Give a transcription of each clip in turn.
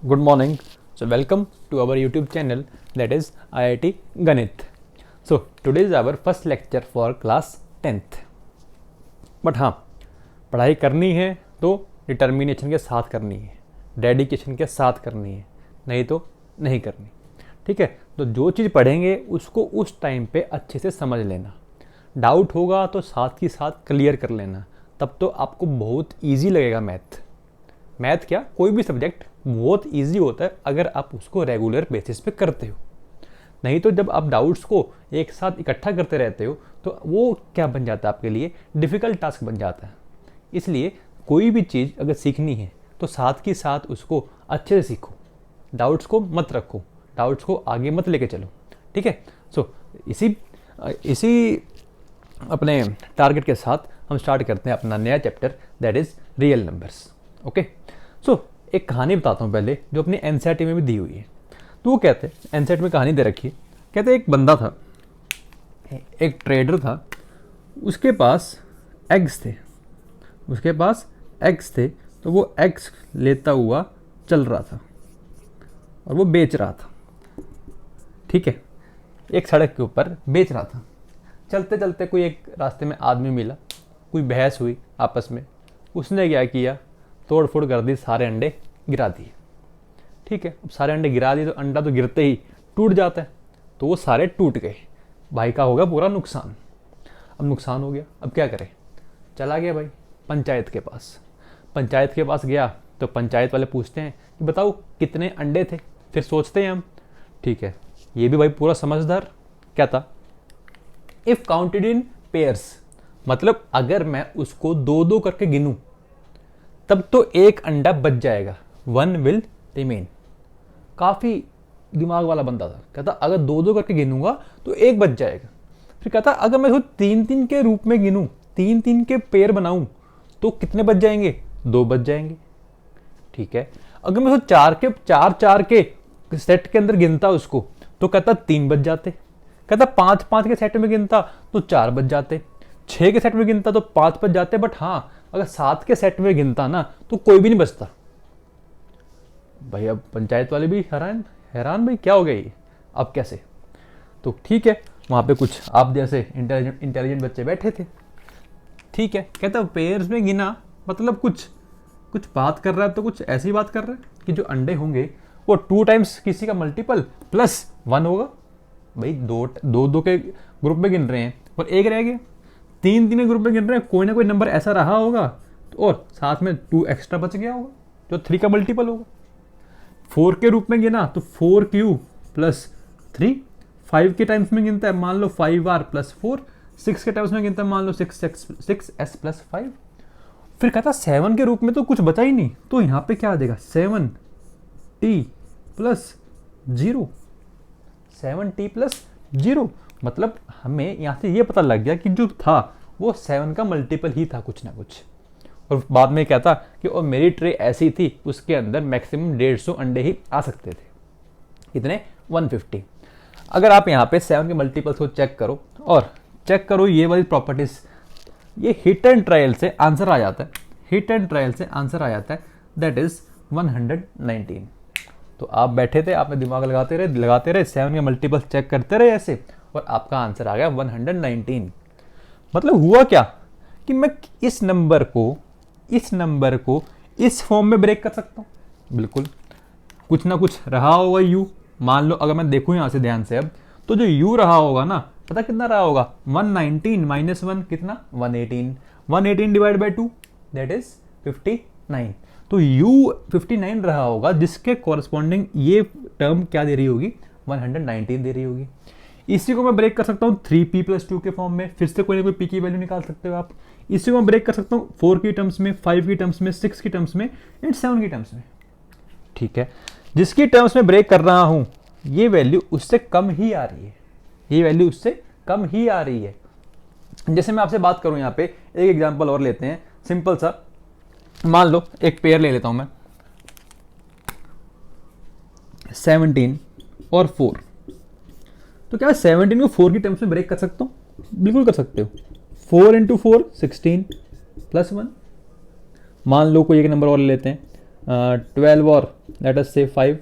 Good morning. So welcome to our YouTube channel, that is IIT Ganit. So today is our first lecture for class 10th. But हाँ, पढ़ाई करनी है तो determination के साथ करनी है, डेडिकेशन के साथ करनी है, नहीं तो नहीं करनी। ठीक है, तो जो चीज़ पढ़ेंगे उसको उस टाइम पे अच्छे से समझ लेना। डाउट होगा तो साथ ही साथ क्लियर कर लेना, तब तो आपको बहुत ईजी लगेगा मैथ क्या, कोई भी सब्जेक्ट बहुत इजी होता है अगर आप उसको रेगुलर बेसिस पे करते हो। नहीं तो जब आप डाउट्स को एक साथ इकट्ठा करते रहते हो तो वो क्या बन जाता है, आपके लिए डिफ़िकल्ट टास्क बन जाता है। इसलिए कोई भी चीज़ अगर सीखनी है तो साथ के साथ उसको अच्छे से सीखो, डाउट्स को मत रखो, डाउट्स को आगे मत लेके चलो। ठीक है, सो इसी अपने टारगेट के साथ हम स्टार्ट करते हैं अपना नया chapter, that is real numbers. Okay, so एक कहानी बताता हूँ पहले, जो अपनी एनसीईआरटी में भी दी हुई है। तो वो कहते हैं, एनसीईआरटी में कहानी दे रखी है, कहते एक बंदा था, एक ट्रेडर था, उसके पास एग्स थे, तो वो एग्स लेता हुआ चल रहा था और वो बेच रहा था। ठीक है, एक सड़क के ऊपर बेच रहा था। चलते चलते कोई एक रास्ते में आदमी मिला, कोई बहस हुई आपस में, उसने क्या किया, तोड़ फोड़ कर दी, सारे अंडे गिरा दिए। ठीक है, अब सारे अंडे गिरा दिए तो अंडा तो गिरते ही टूट जाता है, तो वो सारे टूट गए। भाई का होगा पूरा नुकसान। अब नुकसान हो गया, अब क्या करें, चला गया भाई पंचायत के पास गया तो पंचायत वाले पूछते हैं कि बताओ कितने अंडे थे। फिर सोचते हैं हम, ठीक है, ये भी भाई पूरा समझदार, क्या था, इफ़ काउंटेड इन पेयर्स, मतलब अगर मैं उसको दो दो करके गिनूं तब तो एक अंडा बच जाएगा, वन विल रिमेन। काफ़ी दिमाग वाला बंदा था, कहता अगर दो दो करके गिनूंगा तो एक बच जाएगा। फिर कहता अगर मैं इसको तीन तीन के रूप में गिनूं, तीन तीन के पेयर बनाऊं तो कितने बच जाएंगे, दो बच जाएंगे। ठीक है, अगर मैं उसको चार के सेट के अंदर गिनता उसको तो कहता तीन बच जाते। कहता पाँच पाँच के सेट में गिनता तो चार बच जाते, छः के सेट में गिनता तो पाँच बच जाते, बट हाँ अगर सात के सेट में गिनता ना तो कोई भी नहीं बचता। भाई अब पंचायत वाले भी हैरान भाई क्या हो गया ये, अब कैसे। तो ठीक है, वहाँ पे कुछ आप जैसे इंटेलिजेंट बच्चे बैठे थे। ठीक है, कहता पेयर्स में गिना, मतलब कुछ बात कर रहा है तो कुछ ऐसी बात कर रहा है कि जो अंडे होंगे वो टू टाइम्स किसी का मल्टीपल प्लस वन होगा। भाई दो के ग्रुप में गिन रहे हैं और एक रह गया, तीन के ग्रुप में गिन रहे हैं, कोई ना कोई नंबर ऐसा रहा होगा और साथ में टू एक्स्ट्रा बच गया होगा जो थ्री का मल्टीपल होगा। फोर के रूप में गिना तो four q plus three, five के टाइम्स में गिनता है मान लो five r plus four, six के टाइम्स में गिनता है मान लो सिक्स एस प्लस फाइव। फिर कहता सेवन के रूप में तो कुछ बचा ही नहीं, तो यहाँ पे क्या आ जाएगा, सेवन टी प्लस जीरो, मतलब हमें यहाँ से ये पता लग गया कि जो था वो सेवन का मल्टीपल ही था कुछ ना कुछ। और बाद में कहता कि और मेरी ट्रे ऐसी थी उसके अंदर मैक्सिमम 150 अंडे ही आ सकते थे, कितने, 150। अगर आप यहाँ पे सेवन के मल्टीपल्स को चेक करो ये वाली प्रॉपर्टीज, ये हिट एंड ट्रायल से आंसर आ जाता है, दैट इज 119। तो आप बैठे थे, आपने दिमाग लगाते रहे, सेवन के मल्टीपल चेक करते रहे ऐसे, और आपका आंसर आ गया 119। मतलब हुआ क्या कि मैं इस नंबर को इस फॉर्म में ब्रेक कर सकता हूँ। बिल्कुल, कुछ ना कुछ रहा होगा u, मान लो अगर मैं देखूँ यहाँ से ध्यान से अब, तो जो u रहा होगा ना, पता कितना रहा होगा, 119 माइनस वन कितना, 118 डिवाइड बाई 2 दैट इज 59। तो u 59 रहा होगा, जिसके कॉरस्पॉन्डिंग ये टर्म क्या दे रही होगी, 119 दे रही होगी। इसी को मैं ब्रेक कर सकता हूँ 3p प्लस 2 के फॉर्म में, फिर से कोई ना कोई p की वैल्यू निकाल सकते हो आप। इसी को मैं ब्रेक कर सकता हूँ 4 की टर्म्स में, 5 की टर्म्स में, 6 की टर्म्स में एंड 7 की टर्म्स में। ठीक है, जिसकी टर्म्स में ब्रेक कर रहा हूँ ये वैल्यू उससे कम ही आ रही है, जैसे मैं आपसे बात करूँ यहाँ पे एक एग्जाम्पल और लेते हैं, सिंपल सा, मान लो एक पेयर ले लेता हूं मैं, 17 और 4। तो क्या 17 को 4 की टर्म्स में ब्रेक कर सकता हूं, बिल्कुल कर सकते हो। 4 इंटू 4 16 प्लस 1, मान लो कोई एक नंबर और ले लेते हैं, 12 और लेट अस से 5,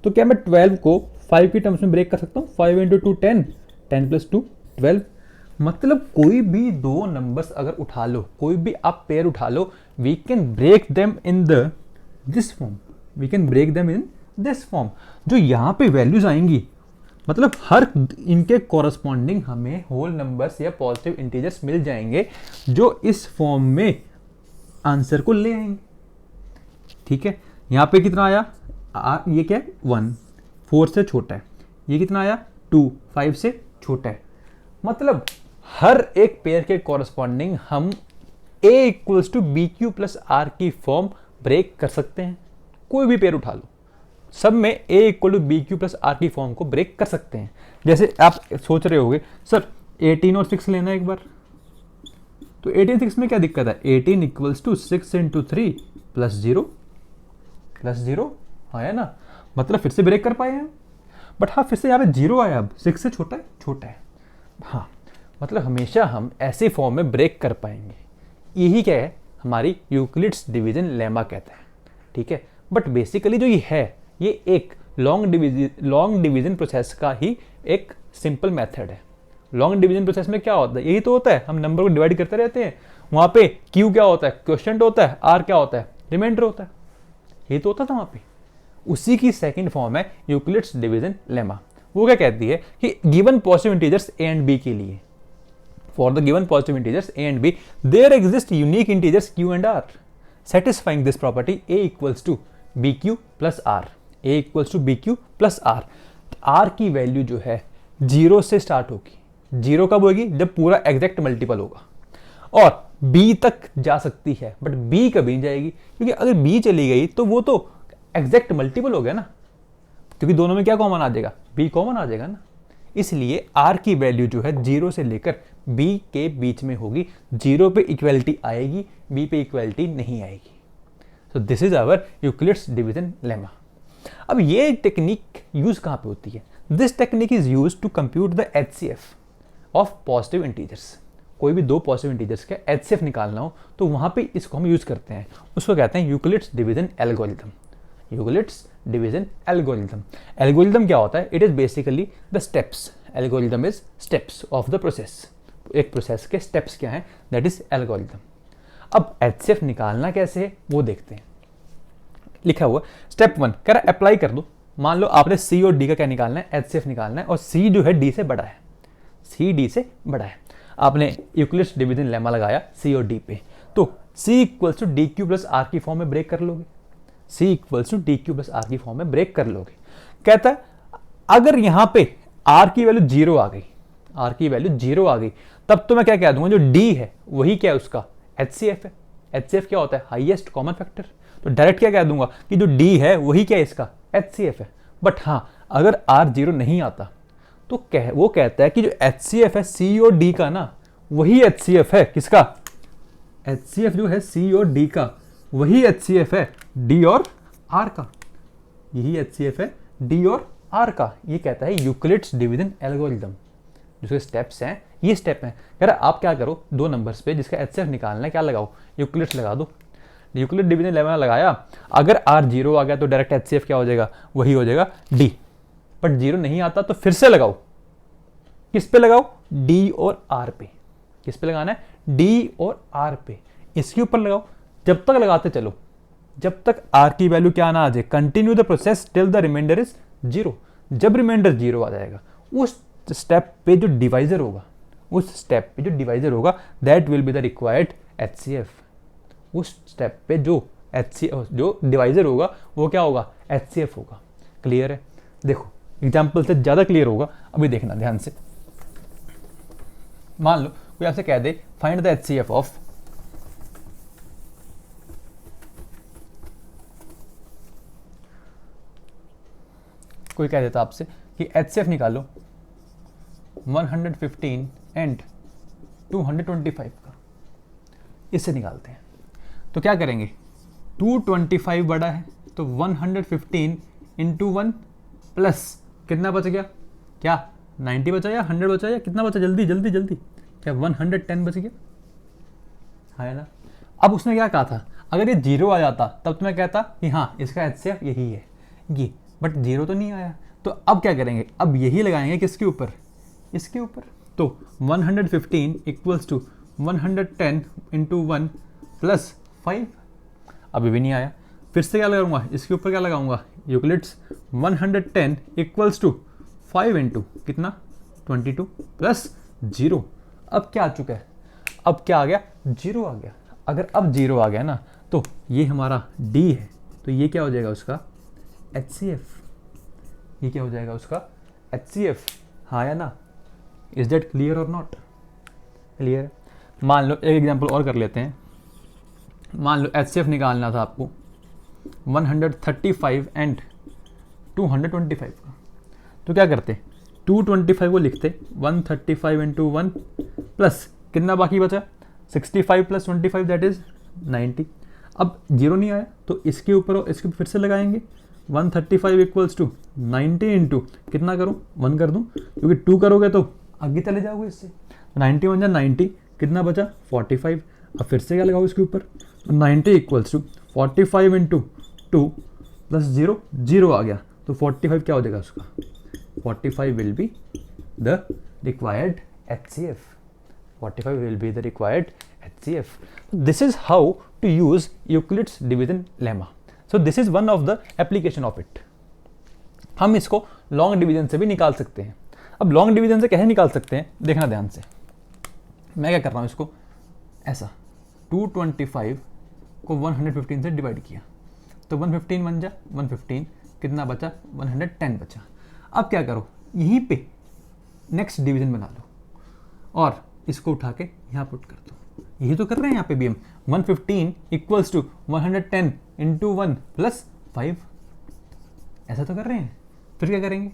तो क्या मैं 12 को 5 की टर्म्स में ब्रेक कर सकता हूँ? 5 इंटू 2 10, 10 प्लस 2 12। मतलब कोई भी दो नंबर्स अगर उठा लो, कोई भी आप पेयर उठा लो, we can break them in the this form, we can break them in this form. जो यहाँ पे वैल्यूज आएंगी, मतलब हर इनके कॉरस्पॉन्डिंग हमें होल नंबर्स या पॉजिटिव इंटीजर्स मिल जाएंगे जो इस फॉर्म में आंसर को ले आएंगे। ठीक है, यहाँ पे कितना आया? ये क्या है? 1, 4 से छोटा है। ये कितना आया? 2, 5 से छोटा है। मतलब हर एक पेयर के कॉरस्पॉन्डिंग हम a equals to B Q plus r की फॉर्म ब्रेक कर सकते हैं। कोई भी पेयर उठा लो, सब में a equal to B Q plus r की फॉर्म को ब्रेक कर सकते हैं। जैसे आप सोच रहे होगे सर 18 और 6 लेना एक बार, तो 18 6 में क्या दिक्कत है? 18 इक्वल्स टू 6 इंटू 3 प्लस 0 हाँ है ना, मतलब फिर से ब्रेक कर पाए हैं। बट हाँ, फिर से यहाँ पे 0 आया, अब 6 से छोटा है। हाँ, मतलब हमेशा हम ऐसे फॉर्म में ब्रेक कर पाएंगे। यही क्या है? हमारी यूक्लिड्स डिवीजन लेमा कहता है। ठीक है, बट बेसिकली जो ये है, ये एक लॉन्ग डिवीजन प्रोसेस का ही एक सिंपल मेथड है। लॉन्ग डिवीजन प्रोसेस में क्या होता है? यही तो होता है, हम नंबर को डिवाइड करते रहते हैं। वहाँ पे क्यू क्या होता है? क्वोशिएंट होता है। आर क्या होता है? रिमाइंडर होता है। यही तो होता था वहाँ पे। उसी की सेकंड फॉर्म है यूक्लिड्स डिवीजन लेमा। वो क्या कहती है कि given positive integers a and b के लिए, for the given positive integers a and b, there exist unique integers q and r satisfying this property a equals to bq plus r, a equals to bq plus r। r की value जो है 0 से start होगी। 0 कब होगी? जब पूरा exact multiple होगा, और b तक जा सकती है, बट b कभी नहीं जाएगी, क्योंकि अगर b चली गई तो वो तो एग्जैक्ट मल्टीपल हो गया ना, क्योंकि दोनों में क्या कॉमन आ जाएगा? b कॉमन आ जाएगा ना। इसलिए r की वैल्यू जो है 0 से लेकर b के बीच में होगी। 0 पे इक्वलिटी आएगी, b पे इक्वलिटी नहीं आएगी। So this is our Euclid's division lemma. अब ये टेक्निक यूज कहाँ पे होती है? This technique is use to compute the HCF of positive integers. कोई भी दो पॉजिटिव इंटीजर्स का HCF निकालना हो तो वहां पे इसको हम यूज करते हैं। उसको कहते हैं Euclid's division algorithm. Euclid's division algorithm. Algorithm क्या होता है? It is basically the steps. Algorithm is steps of the process. एक प्रोसेस के स्टेप्स क्या हैं? That is algorithm. अब HCF निकालना कैसे है वो देखते हैं। लिखा हुआ स्टेप 1 कह रहा अप्लाई कर दो। मान लो आपने C और D का क्या निकालना है? HCF निकालना है, और C जो है D से बड़ा है। C D से बड़ा है। आपने यूक्लिड्स डिवीजन लेमा लगाया C और D पे, तो C equals to d q plus r की फॉर्म में ब्रेक कर लोगे। C equals to d q plus r की फॉर्म में ब्रेक कर लोगे। कहता है अगर यहां पे R की वैल्यू 0 आ गई, R की वैल्यू 0 आ गई, तब तो मैं क्या कह दूंगा? जो D है वही क्या है? उसका HCF है। HCF क्या होता है? Highest common factor. तो डायरेक्ट क्या कह दूंगा कि जो D है वही क्या है? इसका HCF है। बट हाँ, अगर R 0 नहीं आता तो वो कहता है कि जो HCF है C और D का ना, वही HCF है किसका? HCF जो है C और D का, वही HCF है D और R का। यही HCF है D और R का। ये कहता है यूक्लिड्स डिवीजन एल्गोरिथम। जिसके स्टेप्स हैं, ये स्टेप हैं। कह रहा आप क्या करो, दो नंबर्स पे जिसका HCF निकालना है, क्या लगाओ? यूक्लिड्स लगा दो। यूक्लिड डिवीजन लेमा लगाया, अगर R 0 आ गया तो डायरेक्ट HCF क्या हो जाएगा? वही हो जाएगा D। बट 0 नहीं आता तो फिर से लगाओ। किस पे लगाओ? D और R पे। किस पे लगाना है? D और R पे। इसके ऊपर लगाओ। जब तक लगाते चलो, जब तक R की वैल्यू क्या ना आ जाए। Continue the process till the remainder is 0। जब रिमाइंडर 0 आ जाएगा, उस स्टेप पे जो डिवाइजर होगा, that will be the required HCF। उस स्टेप पे जो डिवाइजर होगा वो क्या होगा? HCF होगा। क्लियर है? देखो एग्जाम्पल से ज्यादा क्लियर होगा, अभी देखना ध्यान से। मान लो कोई आपसे कह they find the HCF of कोई कह देता आपसे कि HCF निकालो 115 एंड 225 का। इससे निकालते हैं तो क्या करेंगे? 225 बड़ा है तो 115 इंटू 1 प्लस कितना बच गया? क्या 90 बचा या 100 बचा या कितना बचा? जल्दी जल्दी जल्दी। क्या 110 बच गया? है ना। अब उसने क्या कहा था? अगर ये 0 आ जाता तब तो मैं कहता कि हाँ इसका HCF यही है ये, बट 0 तो नहीं आया। तो अब क्या करेंगे, अब यही लगाएंगे किसके ऊपर, इसके ऊपर। तो 115 इक्वल्स टू 110 इंटू 1 प्लस 5, अभी भी नहीं आया। फिर से क्या लगाऊंगा, इसके ऊपर क्या लगाऊंगा, यूक्लिड्स 110 इक्वल्स टू 5 इंटू कितना 22 प्लस 0। अब क्या आ चुका है, अब क्या आ गया, 0 आ गया। अगर अब 0 आ गया ना तो ये हमारा D है, तो ये क्या हो जाएगा उसका HCF, ये क्या हो जाएगा उसका HCF, हाँ या ना। इज दैट क्लियर और नॉट क्लियर। मान लो एक एग्जांपल और कर लेते हैं। मान लो HCF निकालना था आपको 135 एंड 225 का, तो क्या करते, 225 को लिखते 135 इंटू 1 प्लस कितना बाकी बचा 65 प्लस 25 दैट इज 90। अब 0 नहीं आया तो इसके ऊपर और इसके ऊपर फिर से लगाएंगे 135 इक्वल्स टू 90 इंटू कितना करूँ 1 कर दूँ, क्योंकि 2 करोगे तो आगे चले जाओगे इससे। 90 1 जा 90, कितना बचा 45। अब फिर से क्या लगाओ इसके ऊपर, तो 90 इक्वल्स टू 45 इंटू 2 प्लस 0, 0 आ गया तो 45 क्या हो जाएगा उसका, 45 will be the required HCF, 45 will be the required HCF. This is how to use Euclid's division lemma. So this is one of the application of it. हम इसको long division से भी निकाल सकते हैं। अब लॉन्ग डिवीजन से कैसे निकाल सकते हैं, देखना ध्यान से। मैं क्या कर रहा हूँ, इसको ऐसा 225 को 115 से डिवाइड किया तो 115 बन जा 115, कितना बचा 110 बचा। अब क्या करो, यहीं पे नेक्स्ट डिवीजन बना लो और इसको उठा के यहाँ पुट कर दो। यही तो कर रहे हैं यहाँ पे भी हम। 115 इक्वल्स टू 110 इंटू 1 प्लस 5, ऐसा तो कर रहे हैं। फिर क्या करेंगे,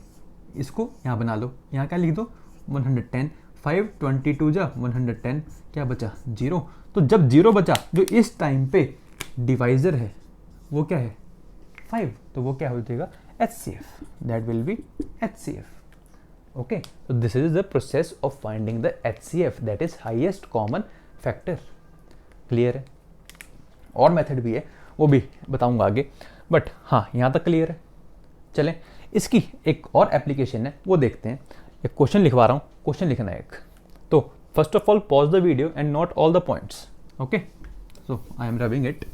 इसको यहाँ बना लो, यहाँ क्या लिख दो 110, 5 22 जा 110, क्या बचा 0। तो जब 0 बचा, जो इस टाइम पे डिवाइजर है वो क्या है 5, तो वो क्या हो जाएगा HCF, that will be HCF। Okay, so this is the process of finding the HCF, that is highest common factor. Clear है। और मेथड भी है, वो भी बताऊंगा आगे, बट हाँ यहाँ तक क्लियर है। चलें, इसकी एक और एप्लीकेशन है वो देखते हैं। एक क्वेश्चन लिखवा रहा हूँ, क्वेश्चन लिखना है एक। तो first of all pause the video and note all the points. Okay, so I am rubbing it.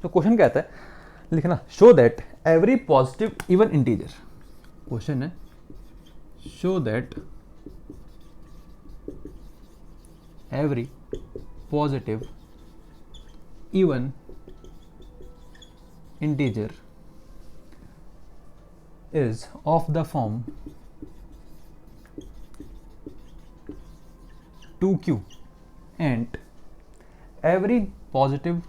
तो क्वेश्चन कहता है लिखना, show that every positive even integer. Question है show that every positive even integer is of the form 2q and every positive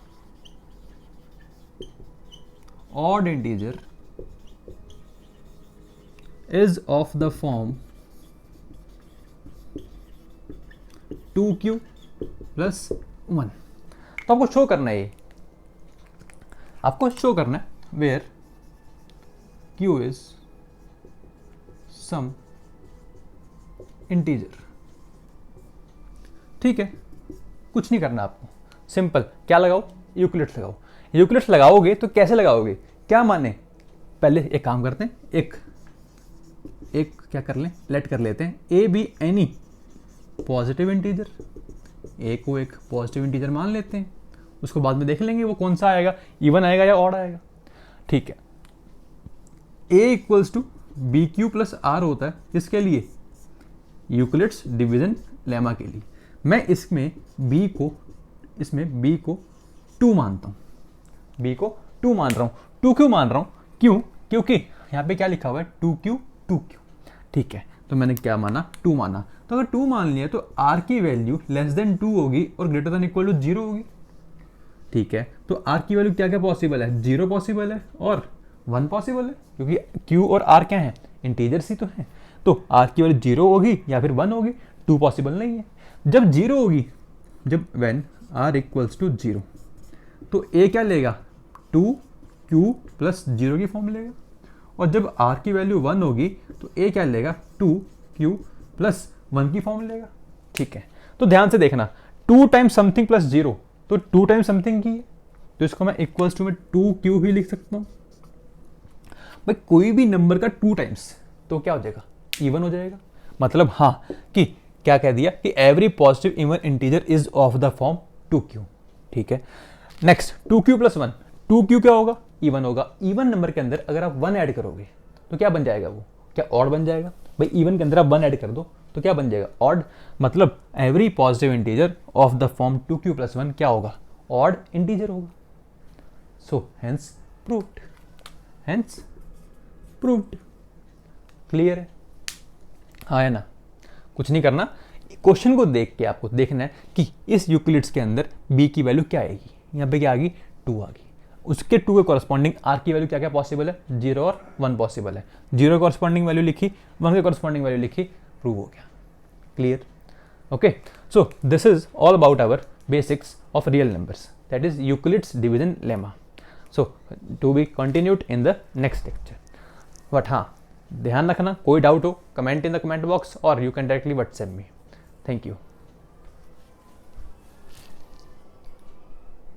odd integer is of the form 2q plus 1। तो आपको show करना है, ये आपको शो करना है where q is some integer। ठीक है, कुछ नहीं करना आपको, सिंपल क्या लगाओ, यूक्लिड्स लगाओ। यूक्लिड्स लगाओगे तो कैसे लगाओगे, क्या माने, पहले एक काम करते हैं, एक क्या कर लें, लेट कर लेते हैं A B any positive integer. A को एक पॉजिटिव इंटीजर मान लेते हैं, उसको बाद में देख लेंगे वो कौन सा आएगा, इवन आएगा या ऑड आएगा। ठीक है, A equals to B Q plus R होता है, इसके लिए यूक्लिड्स डिवीजन लेमा के लिए। मैं इसमें बी को 2 मानता हूँ, बी को 2 मान रहा हूँ। 2 क्यों मान रहा हूँ, क्यों, क्योंकि यहाँ पे क्या लिखा हुआ है 2q 2q। ठीक है, तो मैंने क्या माना 2 माना, तो अगर 2 मान लिया तो r की वैल्यू लेस देन 2 होगी और ग्रेटर देन इक्वल टू 0 होगी। ठीक है, तो r की वैल्यू क्या क्या पॉसिबल है, 0 पॉसिबल है और 1 पॉसिबल है, क्योंकि q और r क्या है, इंटीजर्स ही तो हैं। तो r की वैल्यू 0 होगी या फिर 1 होगी, 2 पॉसिबल नहीं है। जब 0 होगी, जब व्हेन आर इक्वल्स टू 0, तो ए क्या लेगा 2q प्लस 0 की फॉर्म लेगा, और जब r की वैल्यू 1 होगी तो ए क्या लेगा 2q प्लस 1 की फॉर्म लेगा। ठीक है, तो ध्यान से देखना 2 टाइम्स समथिंग प्लस 0, तो 2 टाइम्स समथिंग की है, तो इसको मैं इक्वल्स टू में 2q ही लिख सकता हूँ। भाई कोई भी नंबर का 2 टाइम्स तो क्या हो जाएगा, इवन हो जाएगा। मतलब हाँ कि क्या कह दिया कि every positive even integer is of the form 2q। ठीक है, नेक्स्ट 2q प्लस 1, 2q क्या होगा, इवन होगा। इवन नंबर के अंदर अगर आप 1 ऐड करोगे तो क्या बन जाएगा, वो क्या ऑड बन जाएगा। भाई इवन के अंदर आप 1 ऐड कर दो तो क्या बन जाएगा, ऑड। मतलब every positive integer of the form 2q plus 1 क्या होगा, ऑड इंटीजर होगा। So hence proved, hence proved. Clear है, हाँ है ना। कुछ नहीं करना, क्वेश्चन को देख के आपको देखना है कि इस यूक्लिड्स के अंदर b की वैल्यू क्या आएगी। यहाँ पे क्या आ गई, 2 आ गई, उसके 2 के कॉरस्पॉन्डिंग r की वैल्यू क्या क्या पॉसिबल है, 0 और 1 पॉसिबल है। 0 कॉरस्पॉन्डिंग वैल्यू लिखी, 1 के कॉरस्पॉन्डिंग वैल्यू लिखी, प्रूव हो गया। Clear, okay. So this is all about our basics of real numbers, that is Euclid's division lemma. So to be continued in the next lecture. But हाँ, ध्यान रखना, कोई doubt हो comment in the comment box और you can directly WhatsApp me. Thank you.